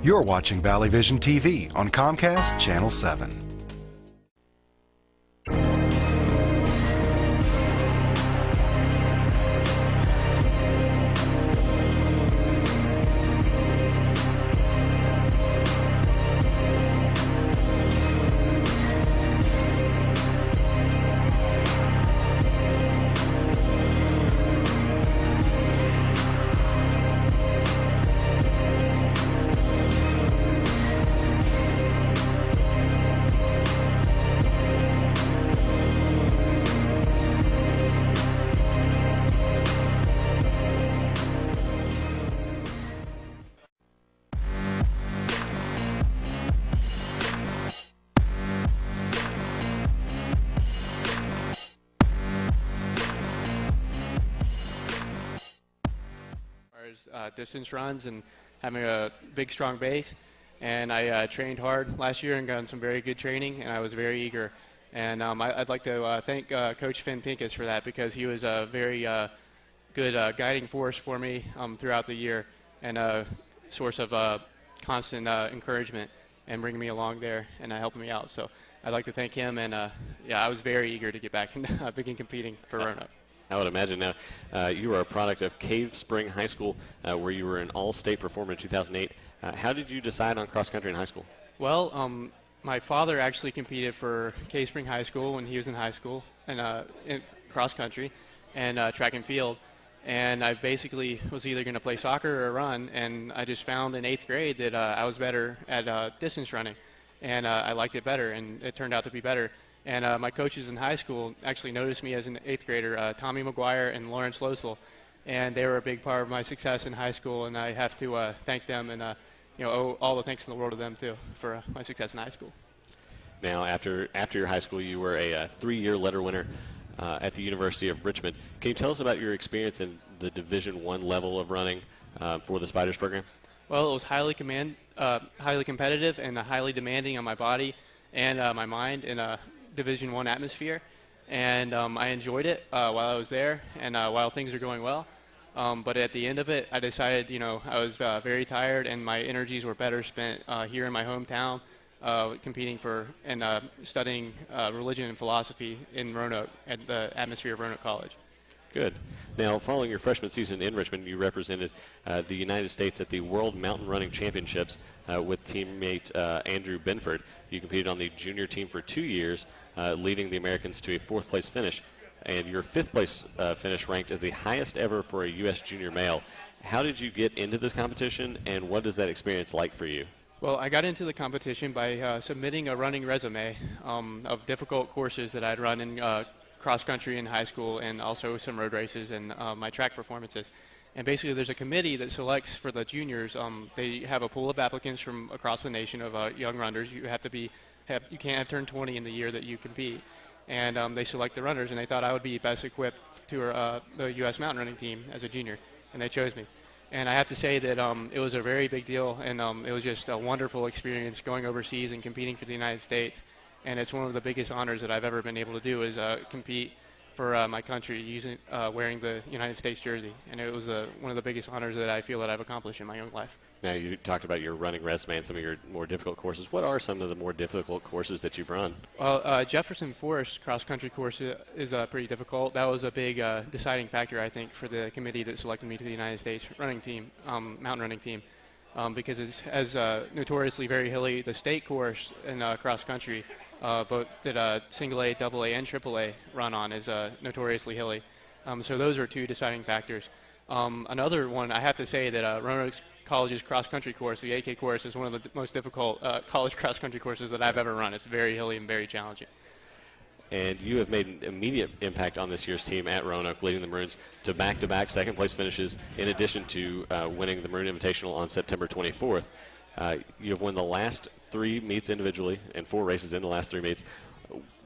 You're watching Valley Vision TV on Comcast Channel 7. Distance runs and having a big, strong base. And I trained hard last year and gotten some very good training, and I was very eager. And I'd like to thank Coach Finn Pincus for that, because he was a very good guiding force for me throughout the year, and a source of constant encouragement and bringing me along there and helping me out. So I'd like to thank him, and I was very eager to get back and begin competing for Roanoke. I would imagine. Now, you are a product of Cave Spring High School, where you were an all-state performer in 2008. How did you decide on cross-country in high school? Well, my father actually competed for Cave Spring High School when he was in high school, and in cross-country and track and field. And I basically was either going to play soccer or run, and I just found in 8th grade that I was better at distance running, and I liked it better, and it turned out to be better. And my coaches in high school actually noticed me as an 8th grader, Tommy McGuire and Lawrence Losel, and they were a big part of my success in high school, and I have to thank them and owe all the thanks in the world to them too for my success in high school. Now, after your high school, you were a 3-year letter winner at the University of Richmond. Can you tell us about your experience in the Division I level of running for the Spiders program? Well, it was highly competitive and highly demanding on my body and my mind in a Division I atmosphere, and I enjoyed it while I was there and while things are going well. But at the end of it, I decided, I was very tired, and my energies were better spent here in my hometown, competing for and studying religion and philosophy in Roanoke at the atmosphere of Roanoke College. Good. Now, following your freshman season in Richmond, you represented the United States at the World Mountain Running Championships with teammate Andrew Benford. You competed on the junior team for 2 years, leading the Americans to a 4th-place finish. And your 5th-place finish ranked as the highest ever for a U.S. junior male. How did you get into this competition, and what is that experience like for you? Well, I got into the competition by submitting a running resume of difficult courses that I'd run in cross-country in high school, and also some road races and my track performances. And basically there's a committee that selects for the juniors. They have a pool of applicants from across the nation of young runners. You can't have turned 20 in the year that you compete. And they select the runners, and they thought I would be best equipped to the U.S. mountain running team as a junior, and they chose me. And I have to say that it was a very big deal, and it was just a wonderful experience going overseas and competing for the United States. And it's one of the biggest honors that I've ever been able to do, is compete for my country wearing the United States jersey. And it was one of the biggest honors that I feel that I've accomplished in my young life. Now, you talked about your running resume and some of your more difficult courses. What are some of the more difficult courses that you've run? Well, Jefferson Forest cross-country course is pretty difficult. That was a big deciding factor, I think, for the committee that selected me to the United States running team, mountain running team, because it's as notoriously very hilly. The state course in cross-country, both that single A, double A, and triple A run on, is notoriously hilly. So those are two deciding factors. Another one, I have to say that Roanoke College's cross-country course, the AK course, is one of the most difficult college cross-country courses that I've ever run. It's very hilly and very challenging. And you have made an immediate impact on this year's team at Roanoke, leading the Maroons to back-to-back second-place finishes, in addition to winning the Maroon Invitational on September 24th. You have won the last 3 meets individually and 4 races in the last 3 meets.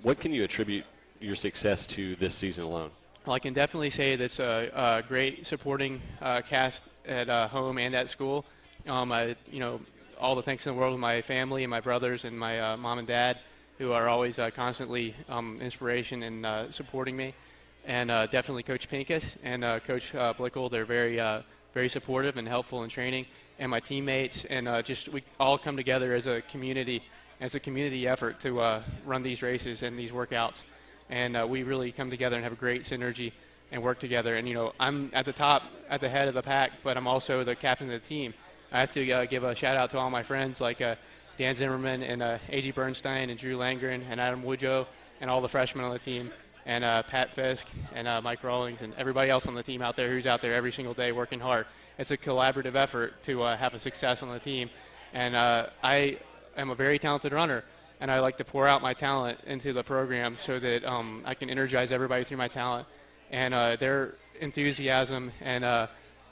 What can you attribute your success to this season alone? Well, I can definitely say that's a great supporting cast at home and at school. All the thanks in the world to my family and my brothers and my mom and dad, who are always constantly inspiration and supporting me. And definitely Coach Pincus and Coach Blickel. They're very supportive and helpful in training. and my teammates, and just we all come together as a community effort to run these races and these workouts. And we really come together and have a great synergy and work together. And, I'm at the head of the pack, but I'm also the captain of the team. I have to give a shout-out to all my friends like Dan Zimmerman and A.G. Bernstein and Drew Langren and Adam Woodjoe and all the freshmen on the team, and Pat Fisk and Mike Rawlings and everybody else on the team out there who's out there every single day working hard. It's a collaborative effort to have a success on the team. And I am a very talented runner, and I like to pour out my talent into the program so that I can energize everybody through my talent. And their enthusiasm and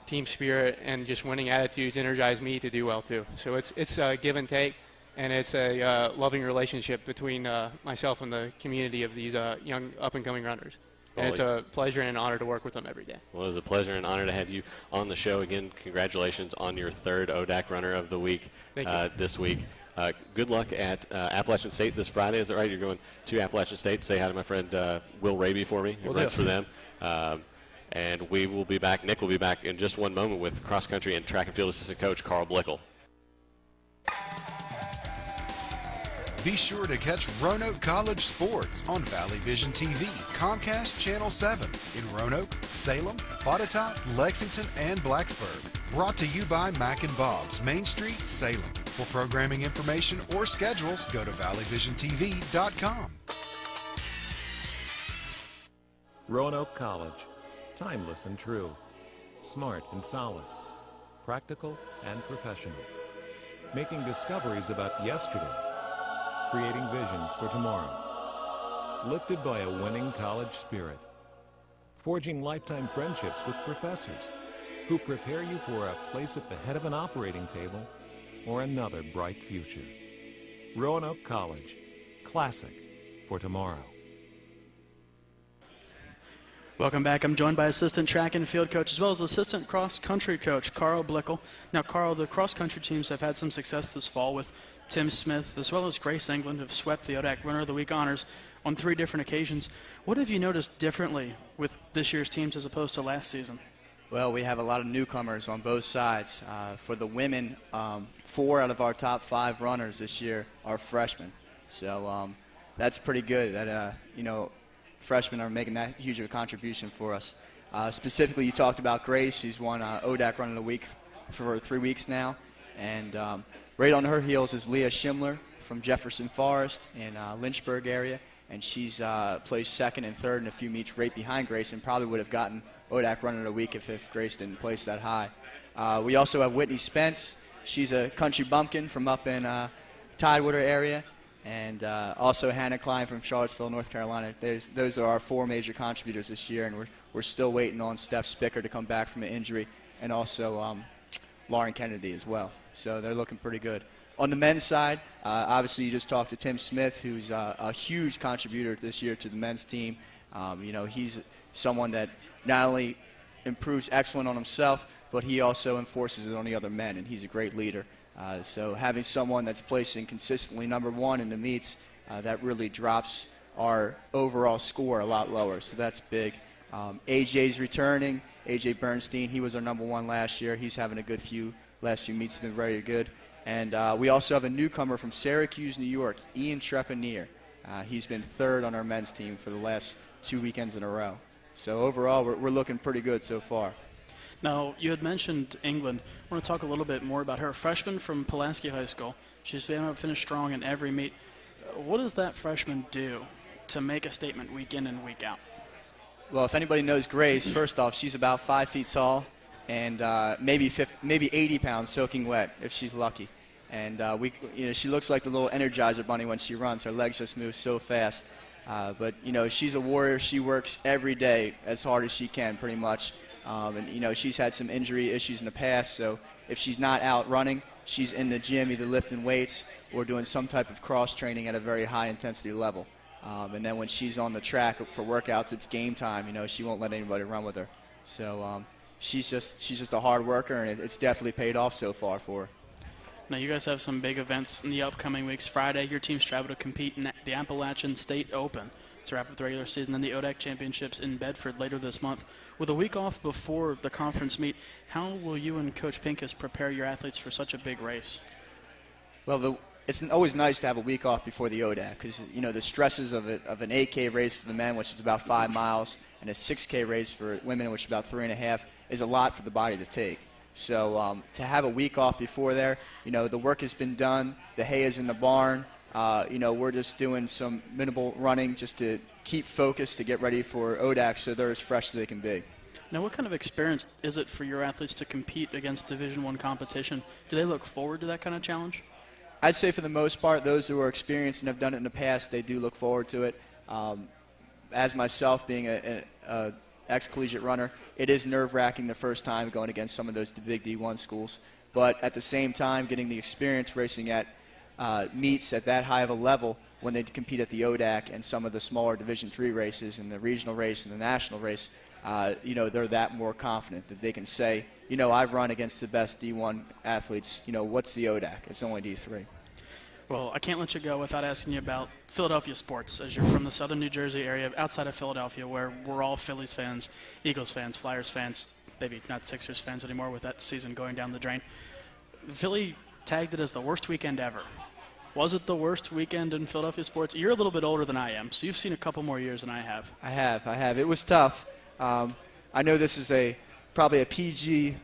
team spirit and just winning attitudes energize me to do well too. So it's a give and take, and it's a loving relationship between myself and the community of these young up-and-coming runners. And it's a pleasure and an honor to work with them every day. Well, it's a pleasure and honor to have you on the show. Again, congratulations on your third ODAC Runner of the Week this week. Good luck at Appalachian State this Friday. Is that right? You're going to Appalachian State. Say hi to my friend Will Raby for me. Runs for them. And we will be back. Nick will be back in just one moment with cross-country and track and field assistant coach Carl Blickel. Be sure to catch Roanoke College sports on Valley Vision TV, Comcast Channel 7 in Roanoke, Salem, Botetourt, Lexington, and Blacksburg. Brought to you by Mac and Bob's, Main Street, Salem. For programming information or schedules, go to valleyvisiontv.com. Roanoke College. Timeless and true. Smart and solid. Practical and professional. Making discoveries about yesterday. Creating visions for tomorrow. Lifted by a winning college spirit. Forging lifetime friendships with professors who prepare you for a place at the head of an operating table or another bright future. Roanoke College. Classic for tomorrow. Welcome back. I'm joined by assistant track and field coach as well as assistant cross-country coach Carl Blickel. Now, Carl, the cross-country teams have had some success this fall with Tim Smith as well as Grace England have swept the ODAC Runner of the Week honors on 3 different occasions. What have you noticed differently with this year's teams as opposed to last season? Well, we have a lot of newcomers on both sides. For the women, 4 out of our top 5 runners this year are freshmen. So that's pretty good that, freshmen are making that huge of a contribution for us. Specifically, you talked about Grace. She's won ODAC Runner of the Week for 3 weeks now. And right on her heels is Leah Schimler from Jefferson Forest in Lynchburg area. And she's placed second and third in a few meets right behind Grace and probably would have gotten ODAC Runner of the Week if Grace didn't place that high. We also have Whitney Spence. She's a country bumpkin from up in Tidewater area. And also Hannah Klein from Charlottesville, North Carolina. Those are our 4 major contributors this year, and we're still waiting on Steph Spicker to come back from an injury, and also Lauren Kennedy as well. So they're looking pretty good. On the men's side, obviously you just talked to Tim Smith, who's a huge contributor this year to the men's team. He's someone that not only improves excellent on himself, but he also enforces it on the other men, and he's a great leader. So having someone that's placing consistently number 1 in the meets, that really drops our overall score a lot lower. So that's big. AJ's returning. AJ Bernstein, he was our number 1 last year. He's having a good last few meets have been very good. And we also have a newcomer from Syracuse, New York, Ian Trepanier. He's been 3rd on our men's team for the last 2 weekends in a row. So overall, we're looking pretty good so far. Now, you had mentioned England. I want to talk a little bit more about her. A freshman from Pulaski High School. She's finished strong in every meet. What does that freshman do to make a statement week in and week out? Well, if anybody knows Grace, first off, she's about 5 feet tall and maybe 80 pounds soaking wet if she's lucky. And she looks like the little Energizer bunny when she runs. Her legs just move so fast. But she's a warrior. She works every day as hard as she can, pretty much. And she's had some injury issues in the past, so if she's not out running, she's in the gym either lifting weights or doing some type of cross training at a very high intensity level. And then when she's on the track for workouts, it's game time. She won't let anybody run with her. So she's just a hard worker, and it's definitely paid off so far for her. Now, you guys have some big events in the upcoming weeks. Friday, your team's travel to compete in the Appalachian State Open. to wrap up the regular season, then the ODAC Championships in Bedford later this month. With a week off before the conference meet, how will you and Coach Pincus prepare your athletes for such a big race? Well, it's always nice to have a week off before the ODAC because, the stresses of an 8K race for the men, which is about 5 miles, and a 6K race for women, which is about 3.5, is a lot for the body to take. So to have a week off before there, the work has been done. The hay is in the barn. We're just doing some minimal running just to keep focused to get ready for ODAC so they're as fresh as they can be. Now, what kind of experience is it for your athletes to compete against Division I competition? Do they look forward to that kind of challenge? I'd say for the most part, those who are experienced and have done it in the past, they do look forward to it. As myself, being an ex-collegiate runner, it is nerve-wracking the first time going against some of those big D1 schools. But at the same time, getting the experience racing at meets at that high of a level when they compete at the ODAC and some of the smaller Division III races and the regional race and the national race, they're that more confident that they can say, I've run against the best D1 athletes. What's the ODAC? It's only D3. Well, I can't let you go without asking you about Philadelphia sports, as you're from the southern New Jersey area outside of Philadelphia, where we're all Phillies fans, Eagles fans, Flyers fans, maybe not Sixers fans anymore with that season going down the drain. Philly tagged it as the worst weekend ever. Was it the worst weekend in Philadelphia sports? You're a little bit older than I am, so you've seen a couple more years than I have. I have. It was tough. I know this is probably a PG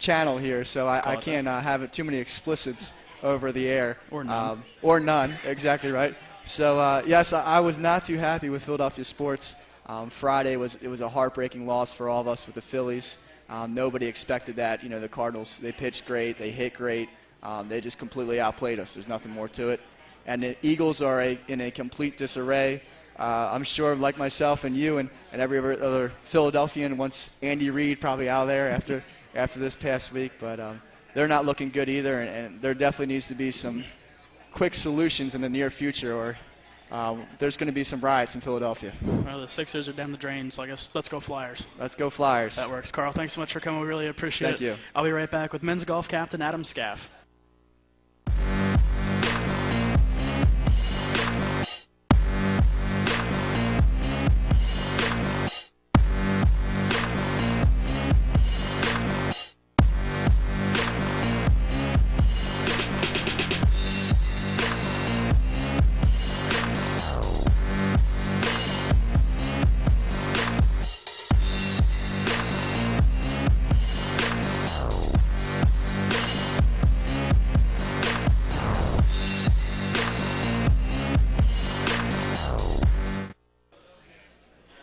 channel here, so I can't have too many explicits over the air. Or none. Or none, exactly right. So, yes, I was not too happy with Philadelphia sports. Friday was a heartbreaking loss for all of us with the Phillies. Nobody expected that. The Cardinals, they pitched great, they hit great. They just completely outplayed us. There's nothing more to it. And the Eagles are in a complete disarray. I'm sure, like myself and you and every other Philadelphian, wants Andy Reid probably out of there after this past week. But they're not looking good either, and there definitely needs to be some quick solutions in the near future, or there's going to be some riots in Philadelphia. Well, the Sixers are down the drain, so I guess let's go Flyers. Let's go Flyers. That works. Carl, thanks so much for coming. We really appreciate it. Thank you. I'll be right back with men's golf captain Adam Scaff.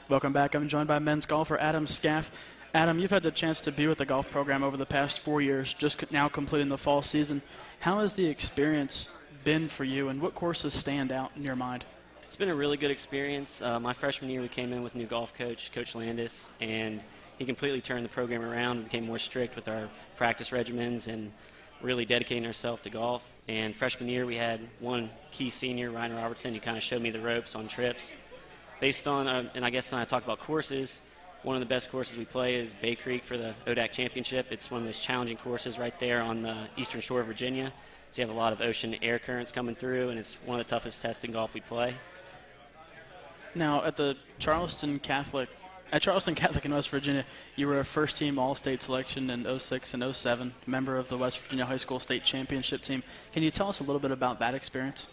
Welcome back. I'm joined by men's golfer Adam Scaff. Adam, you've had the chance to be with the golf program over the past 4 years, just now completing the fall season. How has the experience been for you, and what courses stand out in your mind? It's been a really good experience. My freshman year, we came in with a new golf coach, Coach Landis, and he completely turned the program around. We became more strict with our practice regimens and really dedicating ourselves to golf. And freshman year, we had one key senior, Ryan Robertson, who kind of showed me the ropes on trips. Based on, and I guess when I talk about courses, one of the best courses we play is Bay Creek for the ODAC Championship. It's one of the most challenging courses right there on the eastern shore of Virginia. So you have a lot of ocean air currents coming through, and it's one of the toughest tests in golf we play. Now, at Charleston Catholic in West Virginia, you were a first-team All-State selection in 06 and 07, member of the West Virginia High School State Championship team. Can you tell us a little bit about that experience?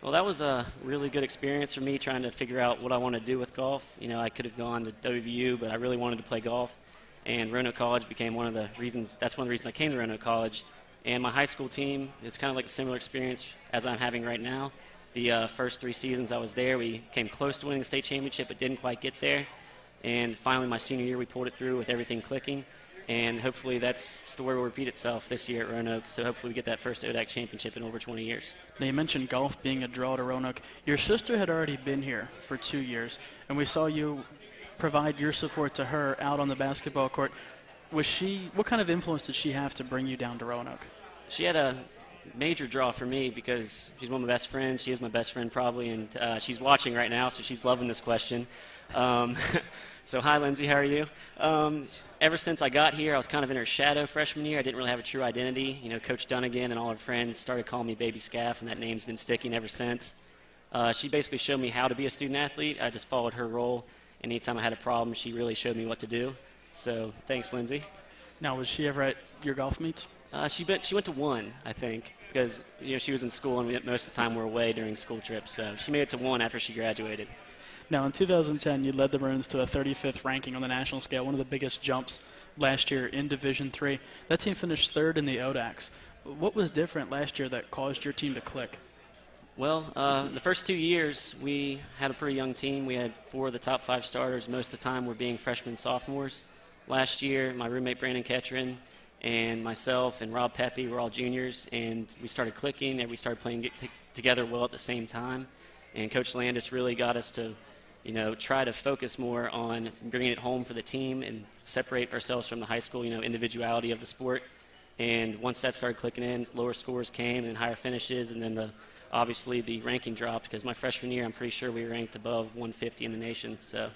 Well, that was a really good experience for me trying to figure out what I want to do with golf. I could have gone to WVU, but I really wanted to play golf. And Roanoke College became one of the reasons. That's one of the reasons I came to Roanoke College. And my high school team, it's kind of like a similar experience as I'm having right now. The first 3 seasons I was there, we came close to winning the state championship, but didn't quite get there. And finally, my senior year, we pulled it through with everything clicking. And hopefully that story will repeat itself this year at Roanoke. So hopefully we get that first ODAC championship in over 20 years. Now, you mentioned golf being a draw to Roanoke. Your sister had already been here for 2 years, and we saw you provide your support to her out on the basketball court. What kind of influence did she have to bring you down to Roanoke? She had a major draw for me because she's one of my best friends. She is my best friend probably, and she's watching right now, so she's loving this question. So hi, Lindsay. How are you? Ever since I got here, I was kind of in her shadow freshman year. I didn't really have a true identity. Coach Dunnigan and all her friends started calling me Baby Scaff, and that name's been sticking ever since. She basically showed me how to be a student athlete. I just followed her role, and anytime I had a problem, she really showed me what to do. So thanks, Lindsay. Now, was she ever at your golf meets? She went to one, I think, because she was in school, and most of the time we're away during school trips. So she made it to one after she graduated. Now, in 2010, you led the Maroons to a 35th ranking on the national scale, one of the biggest jumps last year in Division III. That team finished third in the ODACs. What was different last year that caused your team to click? Well, the first 2 years, we had a pretty young team. We had 4 of the top 5 starters. Most of the time, we're being freshmen, sophomores. Last year, my roommate Brandon Ketron and myself and Rob Pepe were all juniors, and we started clicking, and we started playing together well at the same time. And Coach Landis really got us to, try to focus more on bringing it home for the team and separate ourselves from the high school, individuality of the sport. And once that started clicking in, lower scores came and higher finishes, and then obviously the ranking dropped because my freshman year, I'm pretty sure we ranked above 150 in the nation. So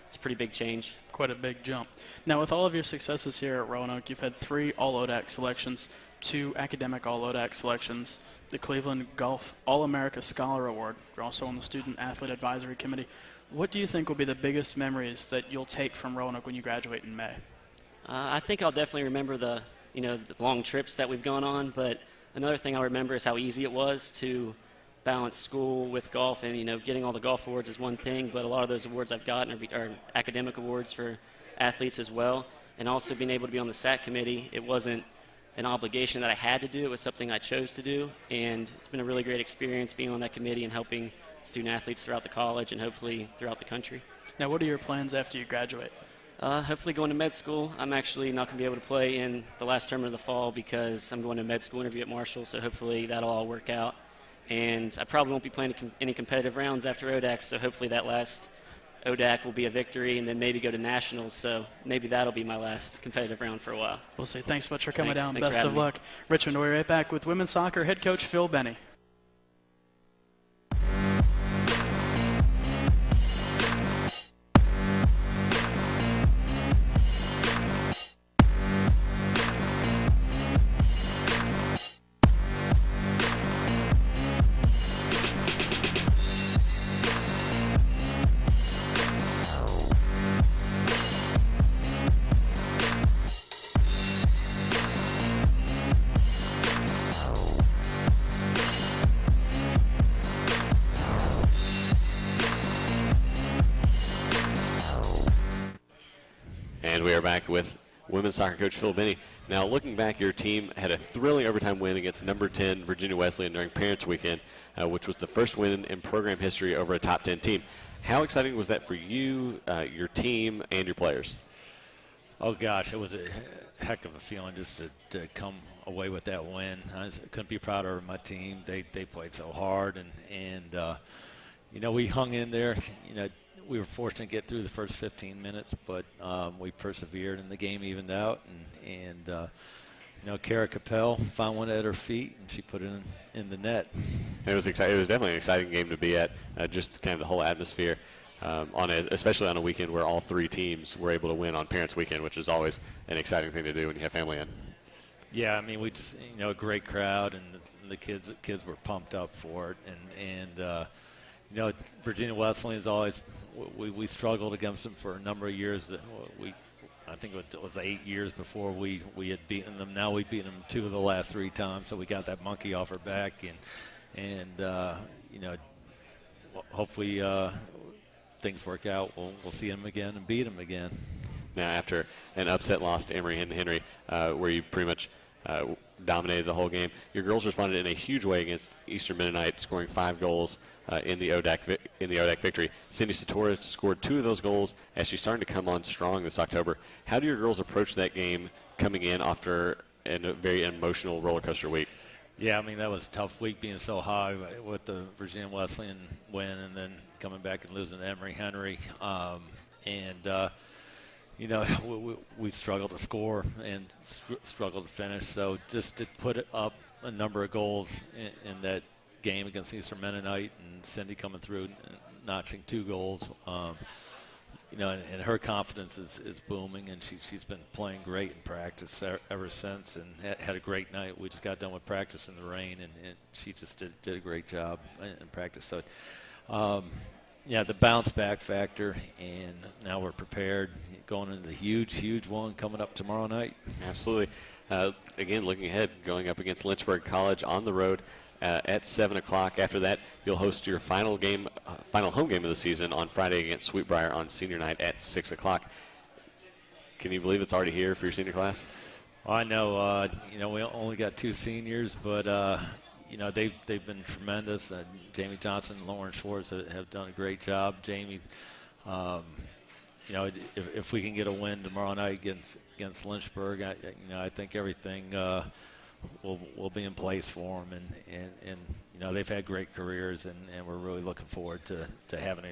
it's a pretty big change. Quite a big jump. Now, with all of your successes here at Roanoke, you've had 3 All-ODAC selections, 2 academic All-ODAC selections, the Cleveland Golf All-America Scholar Award. You're also on the Student Athlete Advisory Committee. What do you think will be the biggest memories that you'll take from Roanoke when you graduate in May? I think I'll definitely remember the long trips that we've gone on, but another thing I'll remember is how easy it was to balance school with golf, and getting all the golf awards is one thing, but a lot of those awards I've gotten are academic awards for athletes as well. And also being able to be on the SAC committee, it wasn't an obligation that I had to do, it was something I chose to do, and it's been a really great experience being on that committee and helping student athletes throughout the college and hopefully throughout the country. Now, what are your plans after you graduate? Hopefully going to med school. I'm actually not going to be able to play in the last term of the fall because I'm going to med school interview at Marshall, so hopefully that'll all work out. And I probably won't be playing any competitive rounds after ODAC, so hopefully that last ODAC will be a victory and then maybe go to nationals, so maybe that'll be my last competitive round for a while. We'll see. Thanks so much for coming down. Thanks Best of luck. Richmond, we're right back with women's soccer head coach Phil Benny. And we are back with women's soccer coach Phil Benny. Now, looking back, your team had a thrilling overtime win against number 10 Virginia Wesleyan during Parents Weekend, which was the first win in program history over a top 10 team. How exciting was that for you, your team, and your players? Oh, gosh, it was a heck of a feeling just to come away with that win. I couldn't be prouder of my team. They played so hard, and we hung in there. We were fortunate to get through the first 15 minutes, but we persevered, and the game evened out. And Kara Capel found one at her feet, and she put it in the net. It was exciting. It was definitely an exciting game to be at. Just kind of the whole atmosphere, especially on a weekend where all 3 teams were able to win on Parents Weekend, which is always an exciting thing to do when you have family in. Yeah, I mean, we just a great crowd, and the kids were pumped up for it, and Virginia Wesleyan is always. We struggled against them for a number of years. I think it was 8 years before we had beaten them. Now we've beaten them 2 of the last 3 times, so we got that monkey off our back, and hopefully things work out. We'll see them again and beat them again. Now, after an upset loss to Emory and Henry, where you pretty much dominated the whole game, your girls responded in a huge way against Eastern Mennonite, scoring 5 goals. In the ODAC victory. Cindy Satora scored 2 of those goals as she's starting to come on strong this October. How do your girls approach that game coming in after a very emotional roller coaster week? Yeah, I mean, that was a tough week being so high with the Virginia Wesleyan win and then coming back and losing to Emory Henry. We struggled to score and struggled to finish. So just to put up a number of goals in that game against Eastern Mennonite and Cindy coming through notching 2 goals, and her confidence is booming, and she's been playing great in practice ever since, and had a great night. We just got done with practice in the rain, and she just did a great job in practice. So, the bounce back factor, and now we're prepared going into the huge one coming up tomorrow night. Absolutely. Again, looking ahead, going up against Lynchburg College on the road at 7 o'clock. After that, you'll host your final home game of the season on Friday against Sweetbriar on senior night at 6 o'clock. Can you believe it's already here for your senior class? Well, I know, we only got 2 seniors, but, they've been tremendous. Jamie Johnson and Lauren Schwartz have done a great job. Jamie, if we can get a win tomorrow night against Lynchburg, I think everything will be in place for them. And they've had great careers, and we're really looking forward to having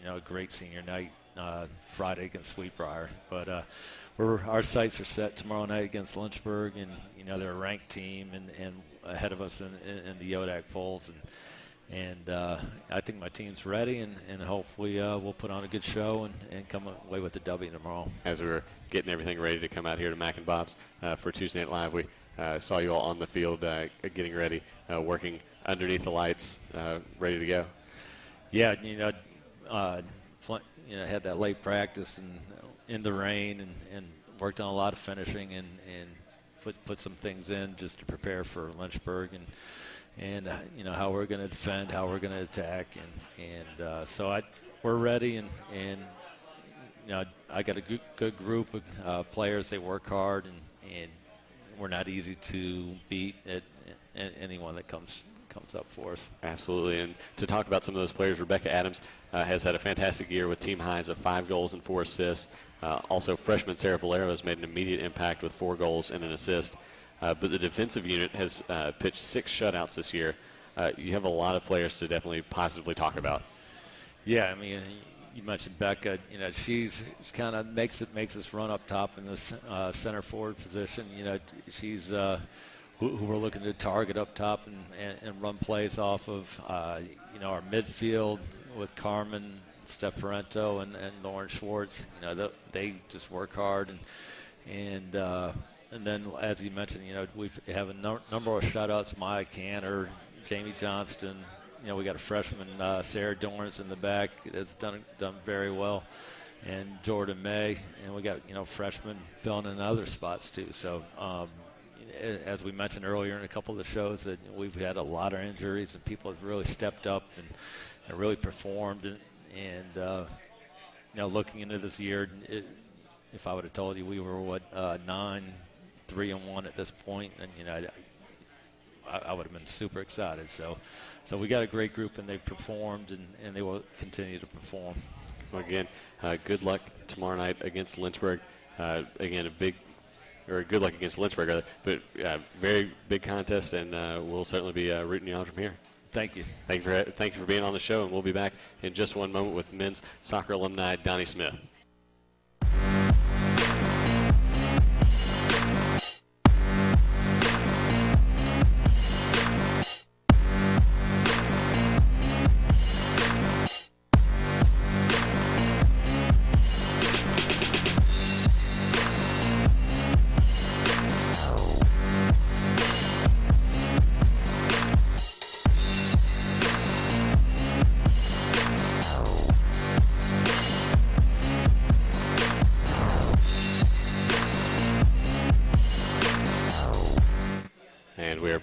a great senior night Friday against Sweetbriar. But our sights are set tomorrow night against Lynchburg, and they're a ranked team and ahead of us in the Yodak polls. And I think my team's ready, and hopefully we'll put on a good show and come away with the W tomorrow. As we were getting everything ready to come out here to Mac and Bob's for Tuesday Night Live, we saw you all on the field getting ready, working underneath the lights, ready to go. Yeah, had that late practice and in the rain, and worked on a lot of finishing and put some things in just to prepare for Lynchburg and how we're going to defend, how we're going to attack, so we're ready, and I got a good group of players. They work hard, and we're not easy to beat at anyone that comes up for us. Absolutely. And to talk about some of those players, Rebecca Adams has had a fantastic year with team highs of 5 goals and 4 assists. Also, freshman Sarah Valero has made an immediate impact with 4 goals and an assist. But the defensive unit has pitched 6 shutouts this year. You have a lot of players to definitely positively talk about. Yeah, I mean, you mentioned Becca. She's kind of makes us run up top in this center forward position. She's who we're looking to target up top and run plays off of. Our midfield with Carmen, Steph Parento, and Lauren Schwartz. They just work hard and then, as you mentioned, we have a number of shutouts. Maya Cantor, Jamie Johnston. We got a freshman, Sarah Dorrance, in the back that's done very well, and Jordan May, and we got freshmen filling in other spots too. So, as we mentioned earlier in a couple of the shows, that we've had a lot of injuries, and people have really stepped up and really performed. And looking into this year, if I would have told you we were 9-3-1 at this point, then I would have been super excited. So we got a great group, and they've performed, and they will continue to perform. Well, again, good luck tomorrow night against Lynchburg. Again, good luck against Lynchburg, rather, but very big contest, and we'll certainly be rooting you on from here. Thank you. Thank you for being on the show, and we'll be back in just one moment with men's soccer alumni Donnie Smith.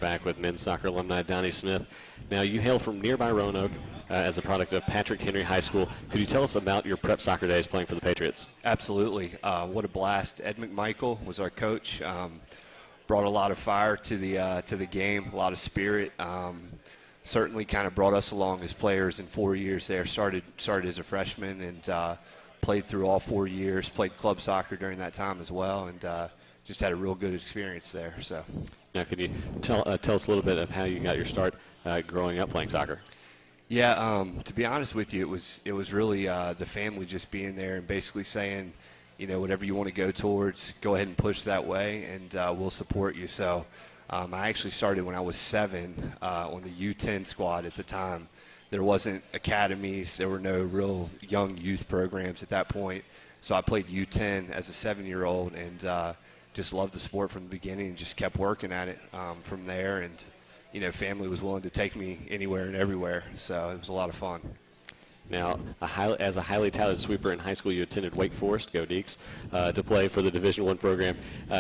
Back with men's soccer alumni Donnie Smith. Now, you hail from nearby Roanoke as a product of Patrick Henry High School. Could you tell us about your prep soccer days playing for the Patriots? Absolutely. What a blast. Ed McMichael was our coach. Brought a lot of fire to the game, a lot of spirit. Certainly kind of brought us along as players in 4 years there. Started as a freshman and played through all 4 years, played club soccer during that time as well, and just had a real good experience there. So, now, can you tell us a little bit of how you got your start growing up playing soccer? Yeah, to be honest with you, it was really the family just being there and basically saying, whatever you want to go towards, go ahead and push that way, and we'll support you. So, I actually started when I was 7 on the U10 squad at the time, there wasn't academies. There were no real young youth programs at that point. So I played U10 as a 7-year-old and just loved the sport from the beginning and just kept working at it from there. And, family was willing to take me anywhere and everywhere. So it was a lot of fun. Now, as a highly touted sweeper in high school, you attended Wake Forest, go Deacs, to play for the Division I program.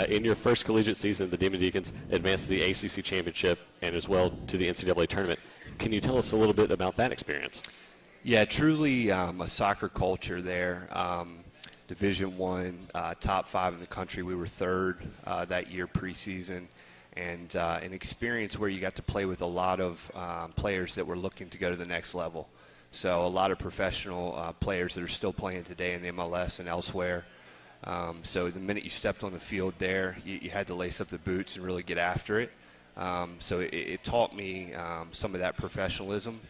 In your first collegiate season, the Demon Deacons advanced to the ACC Championship and as well to the NCAA tournament. Can you tell us a little bit about that experience? Yeah, truly a soccer culture there. Division I, top 5 in the country. We were 3rd that year preseason. And an experience where you got to play with a lot of players that were looking to go to the next level. So a lot of professional players that are still playing today in the MLS and elsewhere. So the minute you stepped on the field there, you had to lace up the boots and really get after it. So it taught me some of that professionalism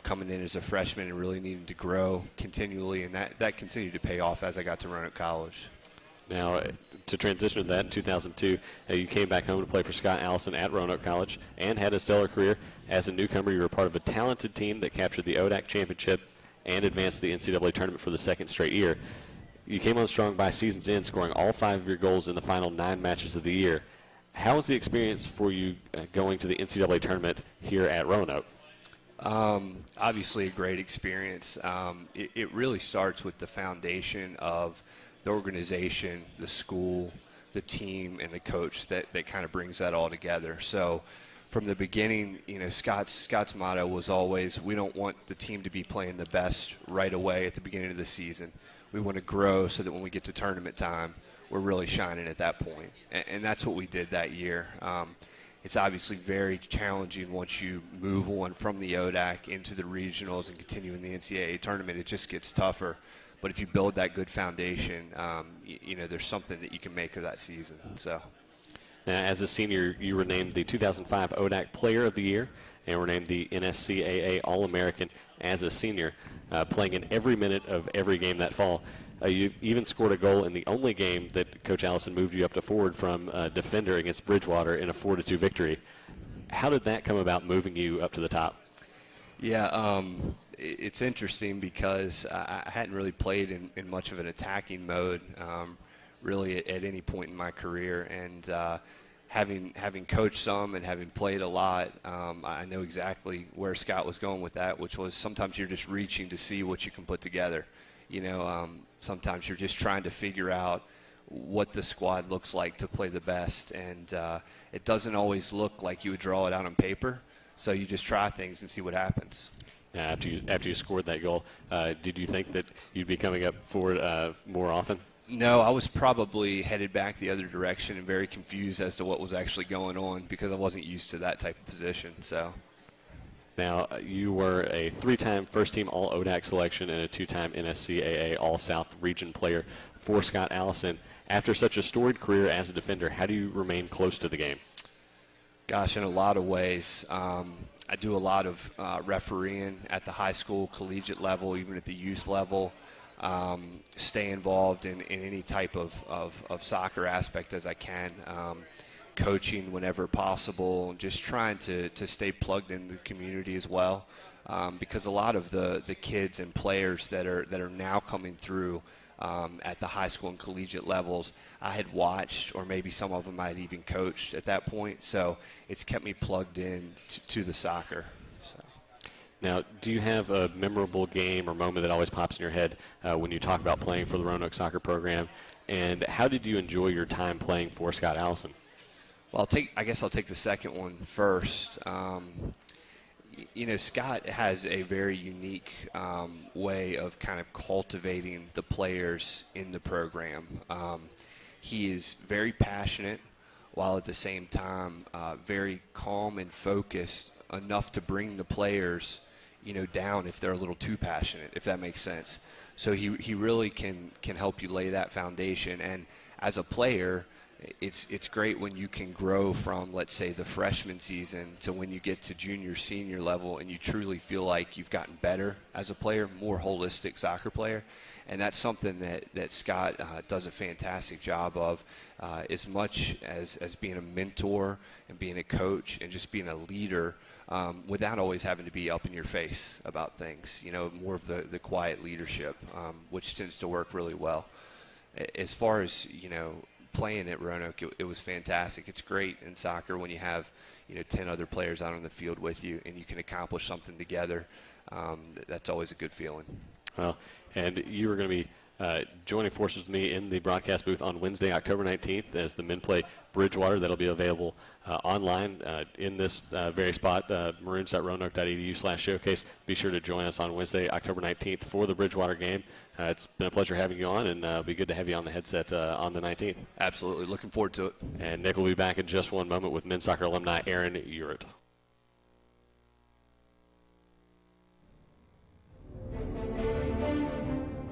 coming in as a freshman and really needing to grow continually, and that continued to pay off as I got to Roanoke College. Now, to transition to that, in 2002, you came back home to play for Scott Allison at Roanoke College and had a stellar career. As a newcomer, you were part of a talented team that captured the ODAC championship and advanced to the NCAA tournament for the 2nd straight year. You came on strong by season's end, scoring all 5 of your goals in the final 9 matches of the year. How was the experience for you going to the NCAA tournament here at Roanoke? Obviously a great experience. It really starts with the foundation of the organization, the school, the team, and the coach that kind of brings that all together. So from the beginning, Scott's motto was always, we don't want the team to be playing the best right away at the beginning of the season. We want to grow so that when we get to tournament time, we're really shining at that point. And that's what we did that year. It's obviously very challenging once you move on from the ODAC into the regionals and continue in the NCAA tournament. It just gets tougher. But if you build that good foundation, there's something that you can make of that season. So, now, as a senior, you were named the 2005 ODAC Player of the Year and were named the NSCAA All-American as a senior, playing in every minute of every game that fall. You even scored a goal in the only game that Coach Allison moved you up to forward from defender against Bridgewater in a 4-2 victory. How did that come about, moving you up to the top? Yeah, it's interesting because I hadn't really played in much of an attacking mode really at any point in my career. And having coached some and having played a lot, I know exactly where Scott was going with that, which was sometimes you're just reaching to see what you can put together. Sometimes you're just trying to figure out what the squad looks like to play the best. And it doesn't always look like you would draw it out on paper. So you just try things and see what happens. Yeah, after you scored that goal, did you think that you'd be coming up forward more often? No, I was probably headed back the other direction and very confused as to what was actually going on because I wasn't used to that type of position. So. Now, you were a 3-time first-team All-ODAC selection and a 2-time NSCAA All-South Region player for Scott Allison. After such a storied career as a defender, how do you remain close to the game? Gosh, in a lot of ways. I do a lot of refereeing at the high school, collegiate level, even at the youth level. Stay involved in any type of soccer aspect as I can. Coaching whenever possible, just trying to stay plugged in the community as well, because a lot of the kids and players that are now coming through at the high school and collegiate levels, I had watched, or maybe some of them I had even coached at that point. So it's kept me plugged in to the soccer. So. Now, do you have a memorable game or moment that always pops in your head when you talk about playing for the Roanoke soccer program? And how did you enjoy your time playing for Scott Allison? Well, I guess I'll take the second one first. Scott has a very unique way of kind of cultivating the players in the program. He is very passionate, while at the same time very calm and focused enough to bring the players, down if they're a little too passionate, if that makes sense. So he really can help you lay that foundation. And as a player, it's great when you can grow from, let's say, the freshman season to when you get to junior, senior level, and you truly feel like you've gotten better as a player, more holistic soccer player. And that's something that Scott does a fantastic job of, as much as being a mentor and being a coach and just being a leader. without always having to be up in your face about things. More of the quiet leadership, which tends to work really well. As far as, playing at Roanoke, it was fantastic. It's great in soccer when you have, 10 other players out on the field with you and you can accomplish something together. That's always a good feeling. Well, and you were going to be joining forces with me in the broadcast booth on Wednesday, October 19th, as the men play Bridgewater. That'll be available online in this very spot, maroons.roanoke.edu/showcase. Be sure to join us on Wednesday, October 19th for the Bridgewater game. It's been a pleasure having you on, and it'll be good to have you on the headset on the 19th. Absolutely. Looking forward to it. And Nick will be back in just one moment with men's soccer alumni Aaron Uritt.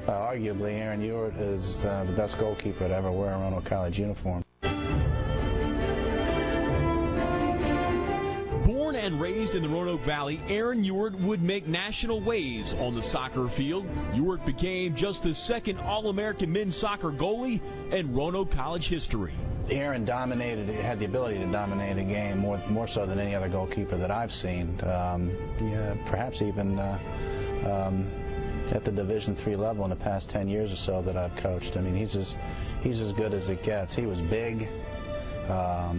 Arguably, Aaron Uritt is the best goalkeeper to ever wear a Roanoke College uniform. Born and raised in the Roanoke Valley, Aaron Uritt would make national waves on the soccer field. Uritt became just the second All-American men's soccer goalie in Roanoke College history. Aaron had the ability to dominate a game more so than any other goalkeeper that I've seen. Perhaps even at the Division III level in the past 10 years or so that I've coached. I mean, he's as good as it gets. He was big,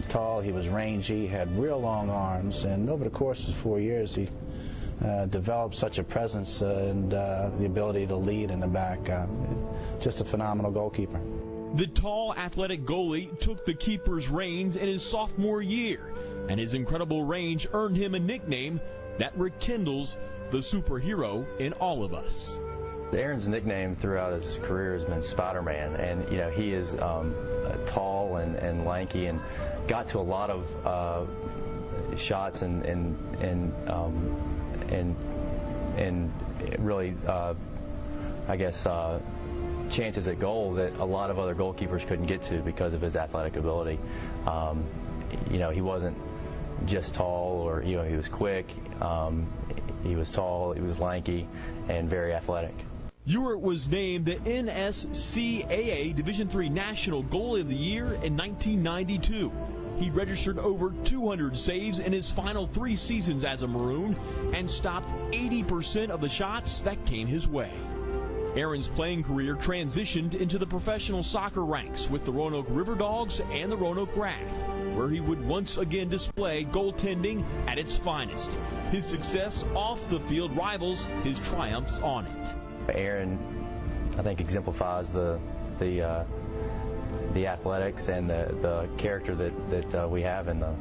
tall, he was rangy, had real long arms, and over the course of 4 years he developed such a presence and the ability to lead in the back. Just a phenomenal goalkeeper. The tall, athletic goalie took the keeper's reins in his sophomore year, and his incredible range earned him a nickname that rekindles the superhero in all of us. Aaron's nickname throughout his career has been Spider-Man, and he is tall and lanky, and got to a lot of shots and really chances at goal that a lot of other goalkeepers couldn't get to because of his athletic ability. He wasn't just tall, or he was quick. He was tall, he was lanky, and very athletic. Uritt was named the NSCAA Division III National Goalie of the Year in 1992. He registered over 200 saves in his final 3 seasons as a Maroon and stopped 80% of the shots that came his way. Aaron's playing career transitioned into the professional soccer ranks with the Roanoke River Dogs and the Roanoke Wrath, where he would once again display goaltending at its finest. His success off the field rivals his triumphs on it. Aaron, I think, exemplifies the athletics and the character that we have in the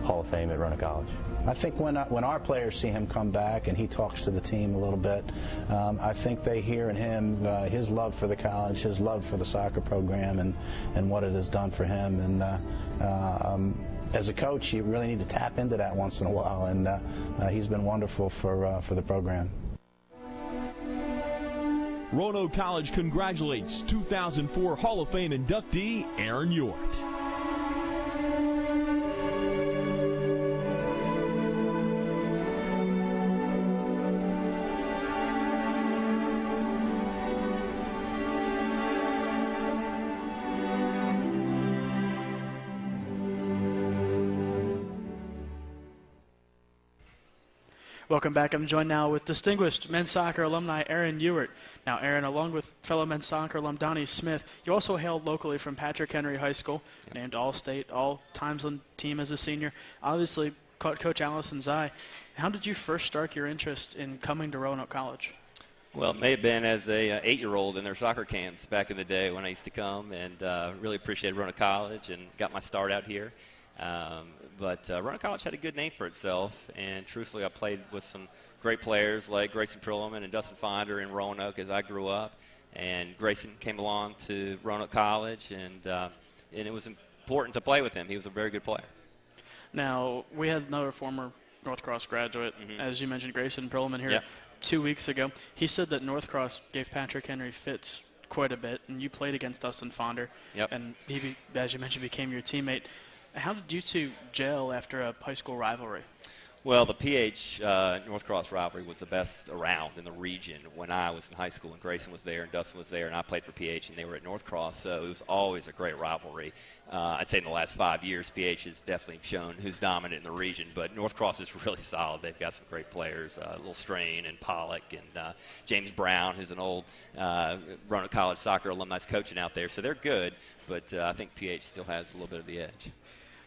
Hall of Fame at Roanoke College. I think when our players see him come back and he talks to the team a little bit, I think they hear in him his love for the college, his love for the soccer program, and what it has done for him. And as a coach, you really need to tap into that once in a while, and he's been wonderful for the program. Roanoke College congratulates 2004 Hall of Fame inductee Aaron Uritt. Welcome back. I'm joined now with distinguished men's soccer alumni Aaron Uritt. Now, Aaron, along with fellow men's soccer alum Donnie Smith, you also hailed locally from Patrick Henry High School, named All-State, All-Times on team as a senior. Obviously, Coach Allison's eye. How did you first start your interest in coming to Roanoke College? Well, it may have been as a 8-year-old in their soccer camps back in the day when I used to come, and really appreciated Roanoke College and got my start out here. But Roanoke College had a good name for itself, and truthfully, I played with some great players like Grayson Perlman and Dustin Finder in Roanoke as I grew up. And Grayson came along to Roanoke College, and it was important to play with him. He was a very good player. Now, we had another former North Cross graduate, as you mentioned, Grayson Perlman here 2 weeks ago. He said that North Cross gave Patrick Henry fits quite a bit, and you played against Dustin Finder, and he, as you mentioned, became your teammate. How did you two gel after a high school rivalry? Well, the PH North Cross rivalry was the best around in the region when I was in high school, and Grayson was there and Dustin was there, and I played for PH, and they were at North Cross, so it was always a great rivalry. I'd say in the last 5 years, PH has definitely shown who's dominant in the region, but North Cross is really solid. They've got some great players, Little Strain and Pollock and James Brown, who's an old Roanoke College soccer alumni coaching out there, so they're good, but I think PH still has a little bit of the edge.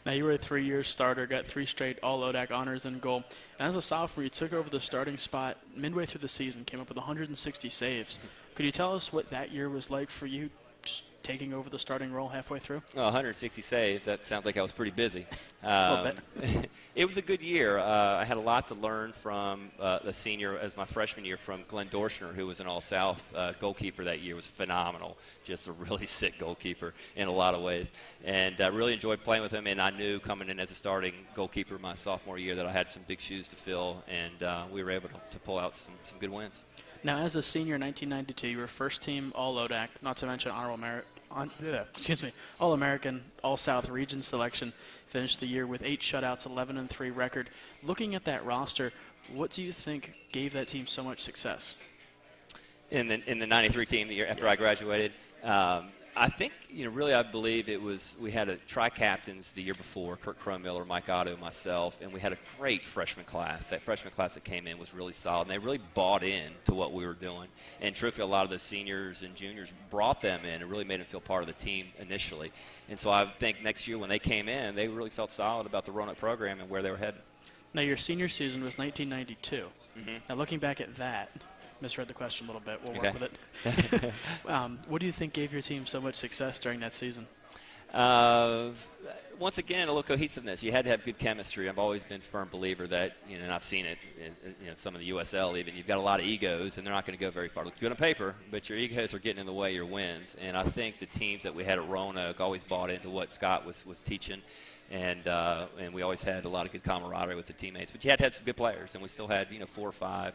Now, you were a 3-year starter, got 3 straight All-ODAC honors in goal. And as a sophomore, you took over the starting spot midway through the season, came up with 160 saves. Could you tell us what that year was like for you, just taking over the starting role halfway through? Oh, 160 saves. That sounds like I was pretty busy. It was a good year. I had a lot to learn from the senior as my freshman year from Glenn Dorschner, who was an All-South goalkeeper that year. Was phenomenal. Just a really sick goalkeeper in a lot of ways. And I really enjoyed playing with him, and I knew coming in as a starting goalkeeper my sophomore year that I had some big shoes to fill, and we were able to pull out some good wins. Now, as a senior in 1992, you were first-team All-ODAC, not to mention All-American, All-South region selection. Finished the year with 8 shutouts, 11-3 record. Looking at that roster, what do you think gave that team so much success? In the 93 team, the year after I graduated, I think, really I believe it was we had a tri-captains the year before, Kirk Cromiller, Mike Otto, myself, and we had a great freshman class. That freshman class that came in was really solid, and they really bought in to what we were doing. And truthfully, a lot of the seniors and juniors brought them in and really made them feel part of the team initially. And so I think next year when they came in, they really felt solid about the Roanoke program and where they were headed. Now, your senior season was 1992. Mm-hmm. Now, looking back at that, misread the question a little bit. We'll work with it. What do you think gave your team so much success during that season? Once again, a little cohesiveness. You had to have good chemistry. I've always been a firm believer that, and I've seen it in some of the USL even, you've got a lot of egos, and they're not going to go very far. It looks good on paper, but your egos are getting in the way of your wins. And I think the teams that we had at Roanoke always bought into what Scott was teaching. And we always had a lot of good camaraderie with the teammates. But you had to have some good players, and we still had 4 or 5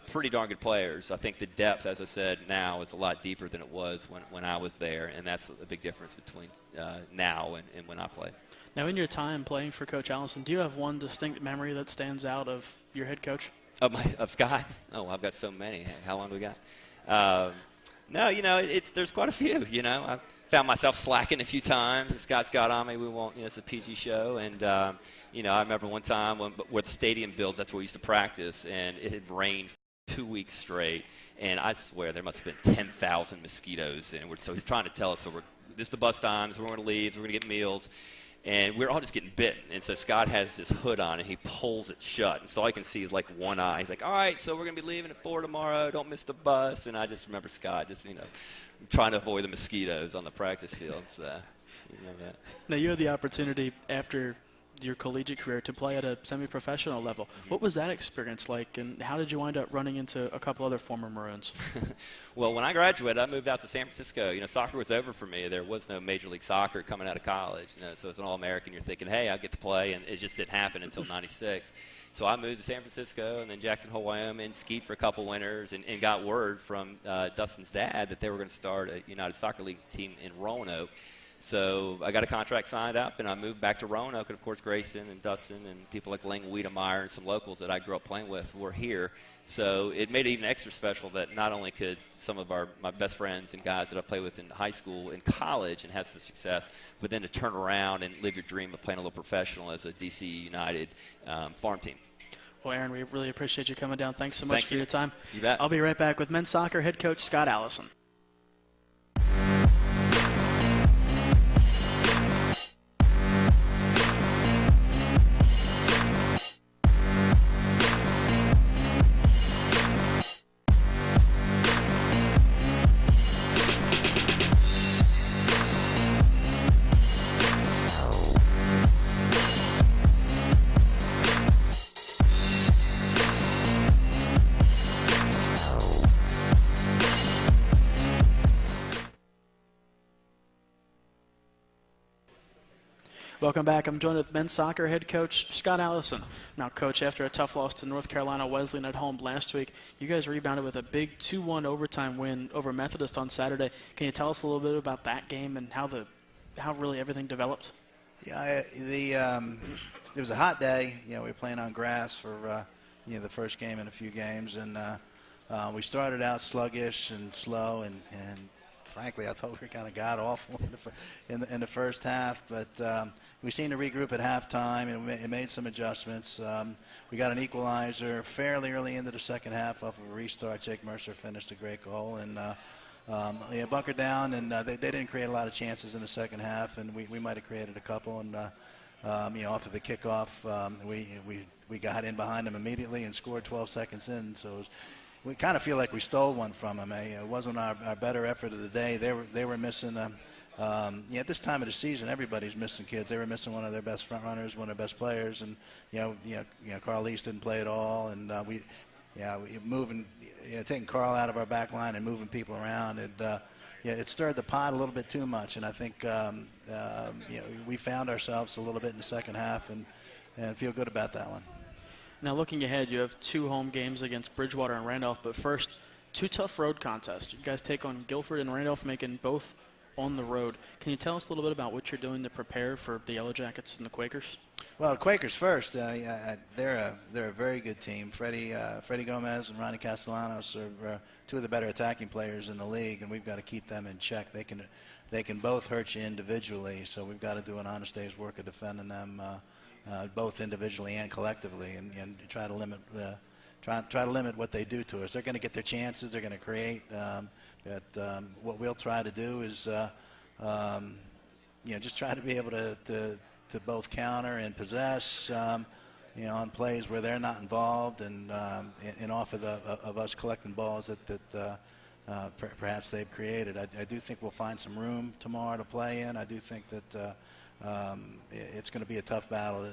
pretty darn good players. I think the depth, as I said, now is a lot deeper than it was when I was there, and that's a big difference between now and when I played. Now, in your time playing for Coach Allison, do you have one distinct memory that stands out of your head coach? Of Scott? Oh, I've got so many. How long do we got? No, there's quite a few. I've found myself slacking a few times. Scott's got on me. We won't. It's a PG show, and I remember one time where the stadium builds. That's where we used to practice, and it had rained 2 weeks straight, and I swear there must have been 10,000 mosquitoes. And so he's trying to tell us, this is the bus times. We're going to leave. We're going to get meals. And we're all just getting bitten. And so Scott has this hood on, and he pulls it shut. And so all I can see is like one eye. He's like, all right, so we're going to be leaving at 4 tomorrow. Don't miss the bus. And I just remember Scott just, trying to avoid the mosquitoes on the practice field. So, that. Now, you had the opportunity after your collegiate career to play at a semi-professional level. Mm-hmm. What was that experience like, and how did you wind up running into a couple other former Maroons? Well, when I graduated, I moved out to San Francisco. Soccer was over for me. There was no Major League Soccer coming out of college. So as an All-American, you're thinking, hey, I'll get to play, and it just didn't happen until 96. So I moved to San Francisco and then Jackson Hole, Wyoming, skied for a couple winters, and got word from Dustin's dad that they were going to start a United Soccer League team in Roanoke. So I got a contract signed up, and I moved back to Roanoke. And, of course, Grayson and Dustin and people like Ling Wiedemeyer and some locals that I grew up playing with were here. So it made it even extra special that not only could some of my best friends and guys that I played with in high school and college and have some success, but then to turn around and live your dream of playing a little professional as a DC United farm team. Well, Aaron, we really appreciate you coming down. Thanks so much for your time. You bet. I'll be right back with men's soccer head coach Scott Allison. Welcome back. I'm joined with men's soccer head coach Scott Allison. Now, Coach, after a tough loss to North Carolina Wesleyan at home last week, you guys rebounded with a big 2-1 overtime win over Methodist on Saturday. Can you tell us a little bit about that game and how really everything developed? Yeah, it was a hot day. We were playing on grass for the first game in a few games, and we started out sluggish and slow, and frankly, I thought we were kind of god awful in the first half. But we seemed to regroup at halftime and made some adjustments. We got an equalizer fairly early into the second half off of a restart. Jake Mercer finished a great goal, and bunkered down, and they didn't create a lot of chances in the second half, and we might have created a couple. And off of the kickoff, we got in behind them immediately and scored 12 seconds in. So we kind of feel like we stole one from them. It wasn't our better effort of the day. They were missing. At this time of the season, everybody's missing kids. They were missing one of their best front runners, one of their best players, and Carl East didn't play at all, and we moving. Taking Carl out of our back line and moving people around, it stirred the pot a little bit too much. And I think we found ourselves a little bit in the second half and feel good about that one. Now, looking ahead, you have 2 home games against Bridgewater and Randolph, but first, 2 tough road contests. You guys take on Guilford and Randolph, making both on the road. Can you tell us a little bit about what you're doing to prepare for the Yellow Jackets and the Quakers? Well, the Quakers first. They're a very good team. Freddie Gomez and Ronnie Castellanos are 2 of the better attacking players in the league, and we've got to keep them in check. They can both hurt you individually, so we've got to do an honest day's work of defending them both individually and collectively, and try to limit what they do to us. They're going to get their chances. They're going to create. What we'll try to do is just try to be able to both counter and possess, on plays where they're not involved, and off of us collecting balls that perhaps they've created. I do think we'll find some room tomorrow to play in. I do think that it's going to be a tough battle,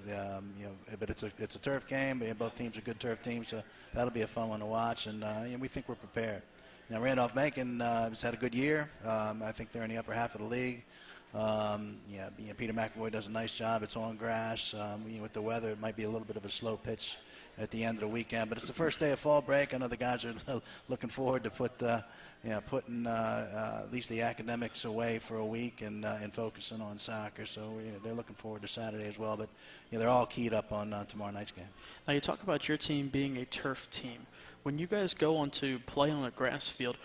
but it's a turf game. Both teams are good turf teams, so that'll be a fun one to watch, and we think we're prepared. Now, Randolph-Macon has had a good year. I think they're in the upper half of the league. Peter McAvoy does a nice job. It's on grass. With the weather, it might be a little bit of a slow pitch at the end of the weekend. But it's the first day of fall break. I know the guys are looking forward to putting at least the academics away for a week and focusing on soccer. So they're looking forward to Saturday as well. But they're all keyed up on tomorrow night's game. Now, you talk about your team being a turf team. When you guys go on to play on a grass field,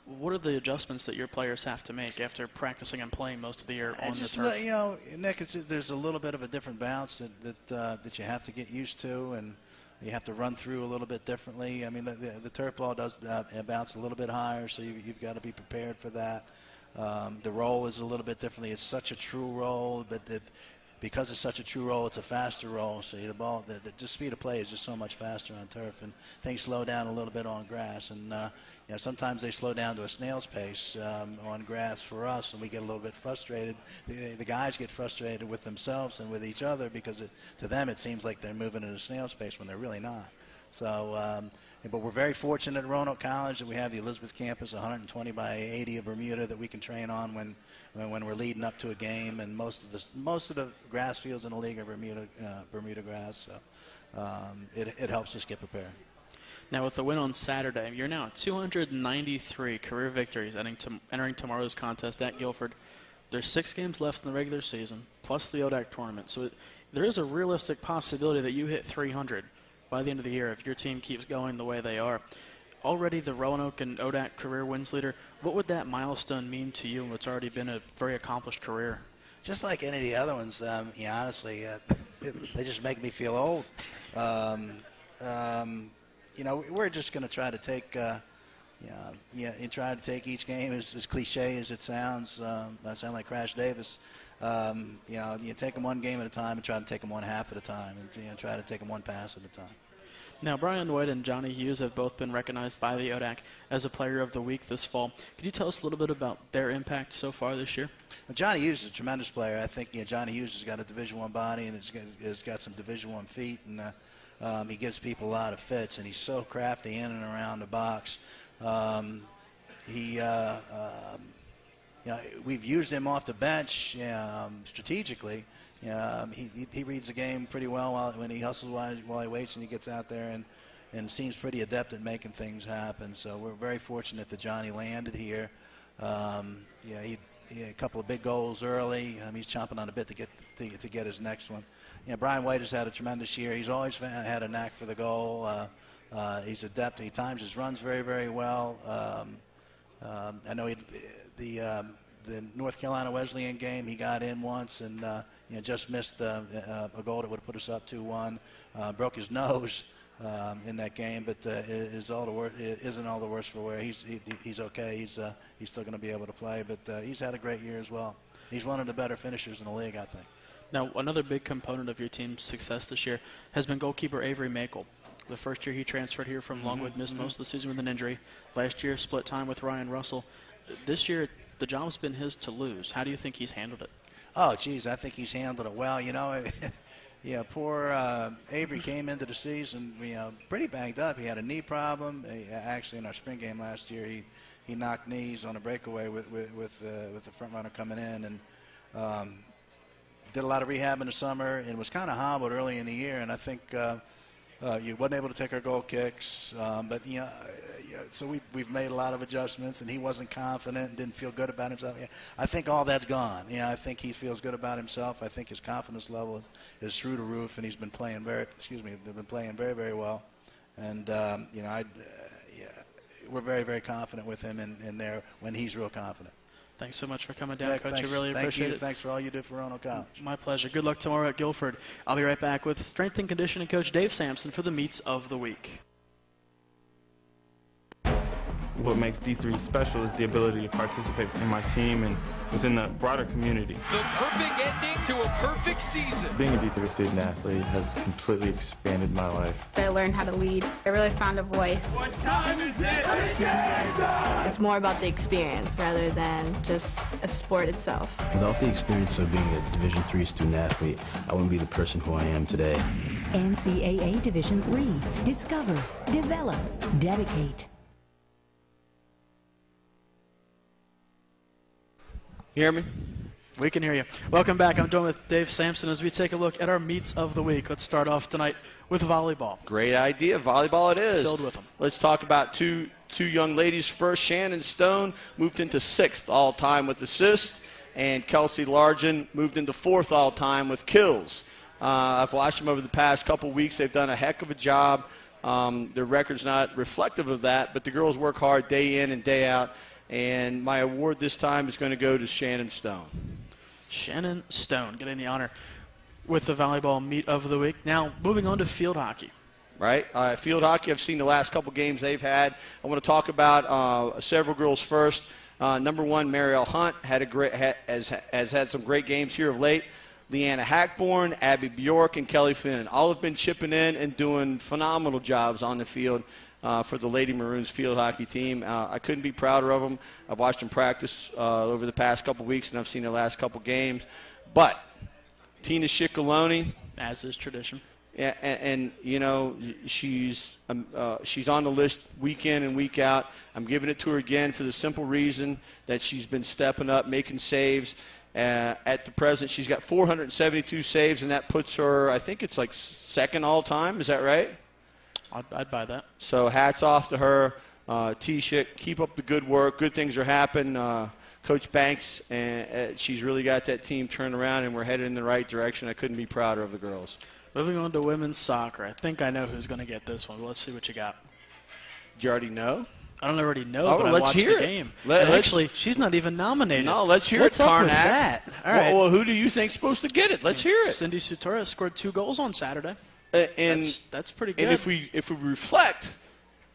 what are the adjustments that your players have to make after practicing and playing most of the year on the turf? Nick, there's a little bit of a different bounce that you have to get used to, and you have to run through a little bit differently. I mean, the turf ball does bounce a little bit higher, so you've got to be prepared for that. The roll is a little bit differently. It's such a true roll, but because it's such a true roll, it's a faster roll. So the speed of play is just so much faster on turf, and things slow down a little bit on grass. And sometimes they slow down to a snail's pace on grass for us, and we get a little bit frustrated. The guys get frustrated with themselves and with each other because to them it seems like they're moving at a snail's pace when they're really not. So, but we're very fortunate at Roanoke College that we have the Elizabeth campus, 120 by 80 of Bermuda that we can train on when we're leading up to a game, and most of the grass fields in the league are Bermuda grass, so it helps us get prepared. Now, with the win on Saturday, you're now at 293 career victories entering tomorrow's contest at Guilford. There's 6 games left in the regular season, plus the ODAC tournament. So there is a realistic possibility that you hit 300 by the end of the year if your team keeps going the way they are. Already the Roanoke and ODAC career wins leader, what would that milestone mean to you in what's already been a very accomplished career? Just like any of the other ones, honestly, they just make me feel old. We're just going to try to take, each game as cliche as it sounds. I sound like Crash Davis. You take them one game at a time and try to take them one half at a time, and try to take them one pass at a time. Now, Brian White and Johnny Hughes have both been recognized by the ODAC as a Player of the Week this fall. Could you tell us a little bit about their impact so far this year? Well, Johnny Hughes is a tremendous player. I think Johnny Hughes has got a Division I body and has got some Division I feet, and he gives people a lot of fits, and he's so crafty in and around the box. We've used him off the bench strategically. He reads the game pretty well when he hustles while he waits, and he gets out there and seems pretty adept at making things happen. So we're very fortunate that Johnny landed here. a couple of big goals early. He's chomping on the bit to get his next one. Brian White has had a tremendous year. He's always had a knack for the goal. He's adept. He times his runs very, very well. I know the North Carolina Wesleyan game, he got in once and just missed a goal that would have put us up 2-1. Broke his nose in that game, but it isn't all the worse for wear. He's okay. He's still going to be able to play, but he's had a great year as well. He's one of the better finishers in the league, I think. Now, another big component of your team's success this year has been goalkeeper Avery Makel. The first year he transferred here from Longwood, missed most of the season with an injury. Last year, split time with Ryan Russell. This year, the job's been his to lose. How do you think he's handled it? Oh, geez, I think he's handled it well. Poor Avery came into the season, pretty banged up. He had a knee problem. Actually, in our spring game last year, he knocked knees on a breakaway with the front runner coming in, and did a lot of rehab in the summer and was kind of hobbled early in the year. And I think he wasn't able to take our goal kicks, but so we've made a lot of adjustments, and he wasn't confident and didn't feel good about himself. I think all that's gone. I think he feels good about himself. I think his confidence level is through the roof, and he's been playing very very well. And we're very, very confident with him in there when he's real confident. Thanks so much for coming down, Coach. I really appreciate it. Thanks for all you do for Roanoke College. My pleasure. Good luck tomorrow at Guilford. I'll be right back with strength and conditioning coach Dave Sampson for the meets of the week. What makes D3 special is the ability to participate in my team and within the broader community. The perfect ending to a perfect season. Being a D3 student athlete has completely expanded my life. I learned how to lead. I really found a voice. What time is it? It's more about the experience rather than just a sport itself. Without the experience of being a Division III student athlete, I wouldn't be the person who I am today. NCAA Division III. Discover, develop, dedicate. You hear me? We can hear you. Welcome back. I'm joined with Dave Sampson as we take a look at our meets of the week. Let's start off tonight with volleyball. Great idea. Volleyball it is. Filled with them. Let's talk about two young ladies first. Shannon Stone moved into 6th all-time with assists, and Kelsey Largen moved into 4th all-time with kills. I've watched them over the past couple weeks. They've done a heck of a job. Their record's not reflective of that, but the girls work hard day in and day out. And my award this time is going to go to Shannon Stone. Shannon Stone getting the honor with the volleyball meet of the week. Now, moving on to field hockey. Right. Field hockey, I've seen the last couple games they've had. I want to talk about several girls first. Number 1, Marielle Hunt has had some great games here of late. Leanna Hackborn, Abby Bjork, and Kelly Finn all have been chipping in and doing phenomenal jobs on the field. For the Lady Maroons field hockey team. I couldn't be prouder of them. I've watched them practice over the past couple weeks, and I've seen the last couple games. But Tina Shiccoloni, as is tradition, and she's on the list week in and week out. I'm giving it to her again for the simple reason that she's been stepping up, making saves. At the present, she's got 472 saves, and that puts her, I think it's like 2nd all-time. Is that right? I'd buy that. So hats off to her. Tisha, keep up the good work. Good things are happening. Coach Banks, she's really got that team turned around, and we're headed in the right direction. I couldn't be prouder of the girls. Moving on to women's soccer. I think I know who's going to get this one. Let's see what you got. Do you already know? I don't already know, but I watched the game. Actually, she's not even nominated. No, let's hear What's it, up Karnak. with that? All right. Well, who do you think's supposed to get it? Let's hear it. Cindy Sutura scored 2 goals on Saturday. And that's pretty good. And if we reflect,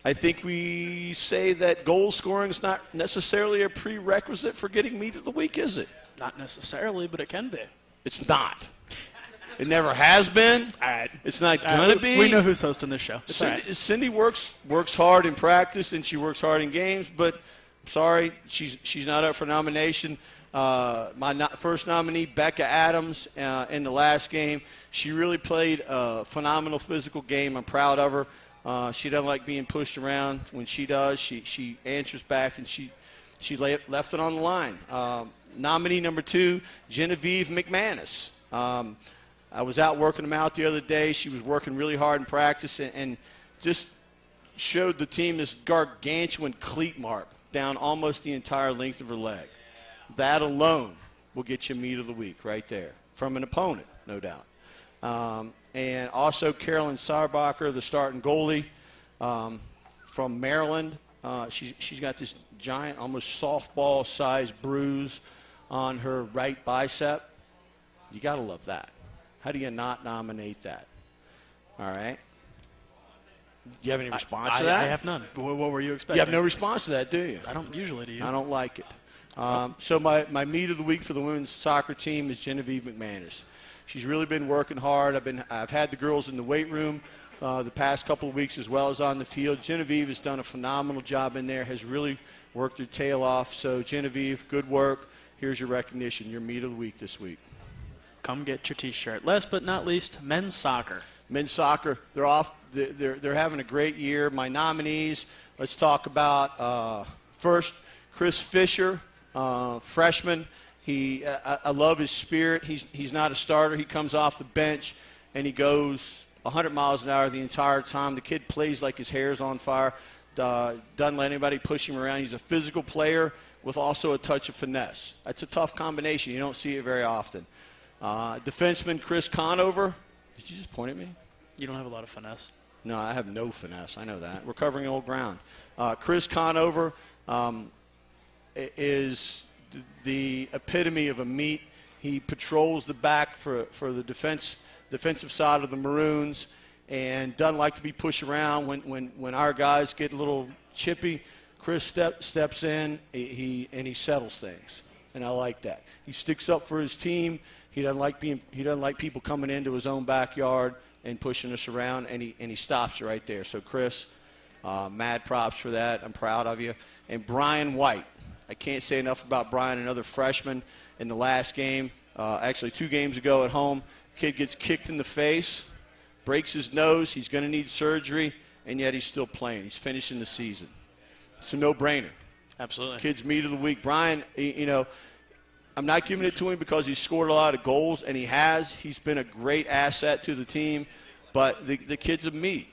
I think we say that goal scoring is not necessarily a prerequisite for getting meet of the week, is it? Not necessarily, but it can be. It's not. It never has been. All right. It's not going to be. We know who's hosting this show. Cindy works hard in practice and she works hard in games, but sorry, she's not up for nomination. My first nominee, Becca Adams, in the last game, she really played a phenomenal physical game. I'm proud of her. She doesn't like being pushed around. When she does, she answers back, and she left it on the line. Nominee number 2, Genevieve McManus. I was out working them out the other day. She was working really hard in practice and just showed the team this gargantuan cleat mark down almost the entire length of her leg. That alone will get you meat of the week right there from an opponent, no doubt. And also Carolyn Sarbacher, the starting goalie from Maryland. She's got this giant, almost softball-sized bruise on her right bicep. You got to love that. How do you not nominate that? All right. Do you have any response to that? I have none. What were you expecting? You have no response to that, do you? I don't usually, do you? I don't like it. So my meat of the week for the women's soccer team is Genevieve McManus. She's really been working hard. I've had the girls in the weight room the past couple of weeks as well as on the field. Genevieve has done a phenomenal job in there, has really worked her tail off. So Genevieve, good work. Here's your recognition, your meat of the week this week. Come get your T-shirt. Last but not least, men's soccer. Men's soccer, they're off. They're having a great year. My nominees, let's talk about first Chris Fisher, freshman. I love his spirit. He's not a starter. He comes off the bench and he goes 100 miles an hour the entire time. The kid plays like his hair's on fire. Doesn't let anybody push him around. He's a physical player with also a touch of finesse. That's a tough combination. You don't see it very often. Defenseman Chris Conover. Did you just point at me? You don't have a lot of finesse. No, I have no finesse. I know that. We're covering old ground. Chris Conover is the epitome of a meat. He patrols the back for the defensive side of the Maroons and doesn't like to be pushed around. When our guys get a little chippy, Chris steps in and he settles things, and I like that. He sticks up for his team. He doesn't like people coming into his own backyard and pushing us around, and he stops you right there. So Chris, mad props for that. I'm proud of you. And Brian White, I can't say enough about Brian, another freshman in the last game, actually 2 games ago at home. Kid gets kicked in the face, breaks his nose. He's going to need surgery, and yet he's still playing. He's finishing the season. It's a no-brainer. Absolutely. Kid's meat of the week. Brian, I'm not giving it to him because he's scored a lot of goals, and he has. He's been a great asset to the team, but the kid's a meat.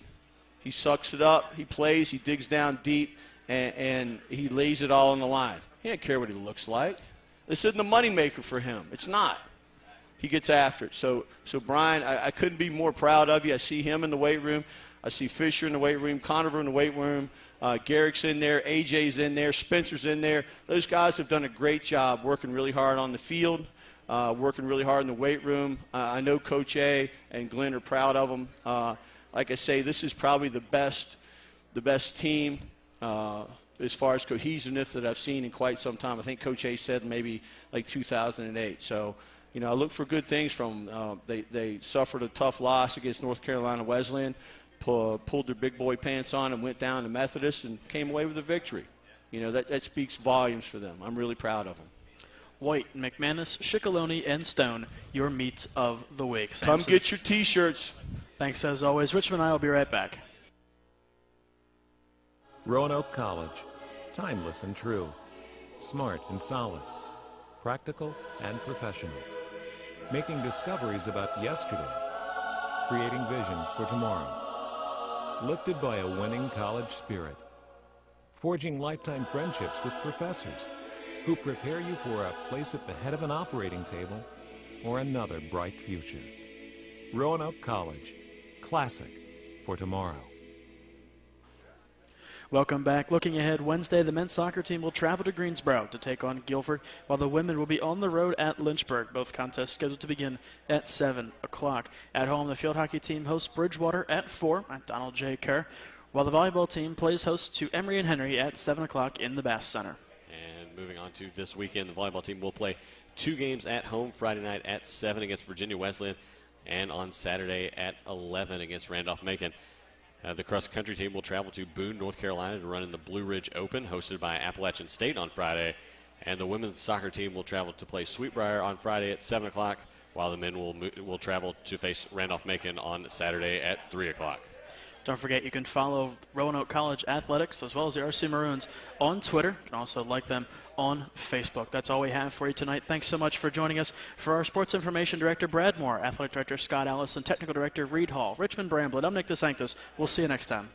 He sucks it up. He plays. He digs down deep, and he lays it all on the line. He doesn't care what he looks like. This isn't a moneymaker for him. It's not. He gets after it. So Brian, I couldn't be more proud of you. I see him in the weight room. I see Fisher in the weight room, Conover in the weight room. Garrick's in there, AJ's in there, Spencer's in there. Those guys have done a great job working really hard on the field, working really hard in the weight room. I know Coach A and Glenn are proud of them. Like I say, this is probably the best team as far as cohesiveness that I've seen in quite some time. I think Coach A said maybe like 2008. So, I look for good things from them. They suffered a tough loss against North Carolina Wesleyan. Pulled their big boy pants on and went down to Methodist and came away with a victory. That speaks volumes for them. I'm really proud of them. White, McManus, Shickalone, and Stone, your meats of the week. Come get your T-shirts. Thanks as always. Richmond and I will be right back. Roanoke College. Timeless and true. Smart and solid. Practical and professional. Making discoveries about yesterday. Creating visions for tomorrow. Lifted by a winning college spirit. Forging lifetime friendships with professors who prepare you for a place at the head of an operating table or another bright future. Roanoke College. Classic for tomorrow. Welcome back. Looking ahead, Wednesday, the men's soccer team will travel to Greensboro to take on Guilford, while the women will be on the road at Lynchburg. Both contests scheduled to begin at 7 o'clock. At home, the field hockey team hosts Bridgewater at 4 at Donald J. Kerr, while the volleyball team plays host to Emory and Henry at 7 o'clock in the Bass Center. And moving on to this weekend, the volleyball team will play 2 games at home Friday night at 7 against Virginia Wesleyan and on Saturday at 11 against Randolph-Macon. The cross-country team will travel to Boone, North Carolina to run in the Blue Ridge Open, hosted by Appalachian State on Friday. And the women's soccer team will travel to play Sweetbriar on Friday at 7 o'clock, while the men will travel to face Randolph-Macon on Saturday at 3 o'clock. Don't forget, you can follow Roanoke College Athletics as well as the RC Maroons on Twitter. You can also like them on Facebook. That's all we have for you tonight. Thanks so much for joining us. For our Sports Information Director, Brad Moore, Athletic Director, Scott Allison, Technical Director, Reed Hall, Richmond Bramblett, I'm Nick DeSanctis. We'll see you next time.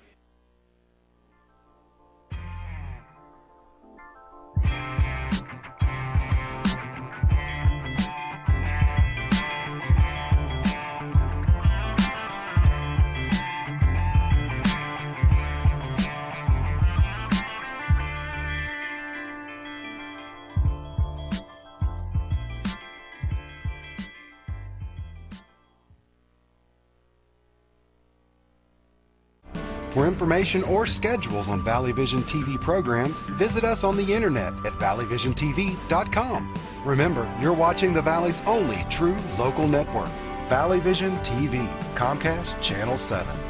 For information or schedules on Valley Vision TV programs, visit us on the internet at valleyvisiontv.com. Remember, you're watching the Valley's only true local network, Valley Vision TV, Comcast Channel 7.